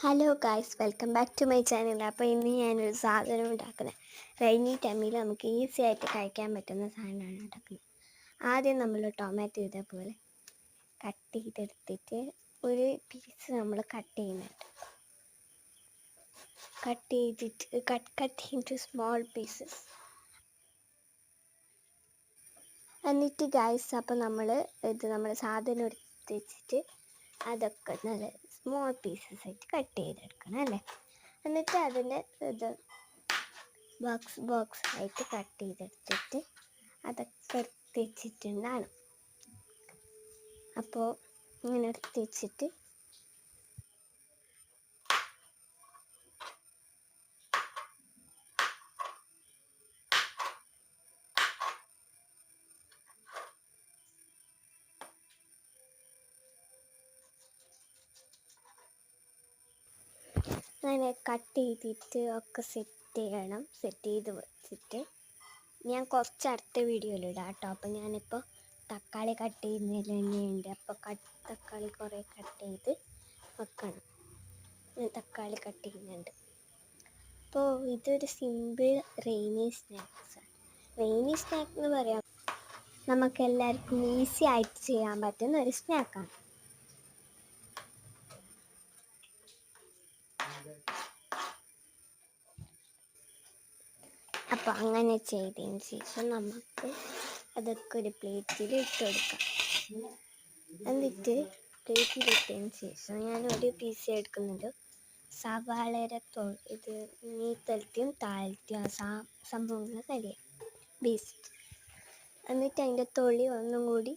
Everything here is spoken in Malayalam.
Hello guys, welcome back to my channel. അപ്പോൾ ഇന്ന് ഞാനൊരു സാധനം ഉണ്ടാക്കുന്നത് റെയിനി ടൈമിൽ നമുക്ക് ഈസി ആയിട്ട് കഴിക്കാൻ പറ്റുന്ന സാധനമാണ് ഉണ്ടാക്കുന്നത്. ആദ്യം നമ്മൾ ടൊമാറ്റോ ഇതേപോലെ കട്ട് ചെയ്തെടുത്തിട്ട് ഒരു പീസ് നമ്മൾ കട്ട് ചെയ്യുന്നുണ്ട്. Cut into small pieces. എന്നിട്ട് ഗായ്സ്, അപ്പോൾ നമ്മൾ സാധനം എടുത്ത് വെച്ചിട്ട് അതൊക്കെ നല്ല സ്മോൾ പീസസ് ആയിട്ട് കട്ട് ചെയ്തെടുക്കണം അല്ലേ. എന്നിട്ട് അതിൻ്റെ ഇത് ബോക്സ് ആയിട്ട് കട്ട് ചെയ്തെടുത്തിട്ട് അതൊക്കെ എടുത്ത് വെച്ചിട്ടുണ്ടാണ്. അപ്പോൾ ഇങ്ങനെ എടുത്ത് വെച്ചിട്ട് അങ്ങനെ കട്ട് ചെയ്തിട്ട് ഒക്കെ സെറ്റ് ചെയ്യണം. സെറ്റ് ചെയ്ത് വെച്ചിട്ട് ഞാൻ കുറച്ച് അടുത്ത വീഡിയോയിലിടാം കേട്ടോ. അപ്പോൾ ഞാനിപ്പോൾ തക്കാളി കട്ട് ചെയ്യുന്നതിൽ തന്നെയുണ്ട്. അപ്പോൾ തക്കാളി കുറേ കട്ട് ചെയ്ത് വെക്കണം. ഞാൻ തക്കാളി കട്ട് ചെയ്യുന്നുണ്ട്. അപ്പോൾ ഇതൊരു സിമ്പിൾ റെയിനി സ്നാക്സാണ്. റെയിനി സ്നാക്ക് എന്ന് പറയാം, നമുക്കെല്ലാവർക്കും ഈസി ആയിട്ട് ചെയ്യാൻ പറ്റുന്ന ഒരു സ്നാക്കാണ്. അപ്പോൾ അങ്ങനെ ചെയ്തതിന് ശേഷം നമുക്ക് അതൊക്കെ ഒരു പ്ലേറ്റിൽ ഇട്ട് കൊടുക്കാം. എന്നിട്ട് പ്ലേറ്റിലിട്ടതിന് ശേഷം ഞാൻ ഒരു പീസ് എടുക്കുന്നുണ്ട്. സവാളയുടെ ഇത് നീത്തലത്തെയും താഴത്തെയും സംഭവങ്ങൾ കരിയാം ബീസ്റ്റ്. എന്നിട്ട് അതിൻ്റെ തൊളി ഒന്നും കൂടി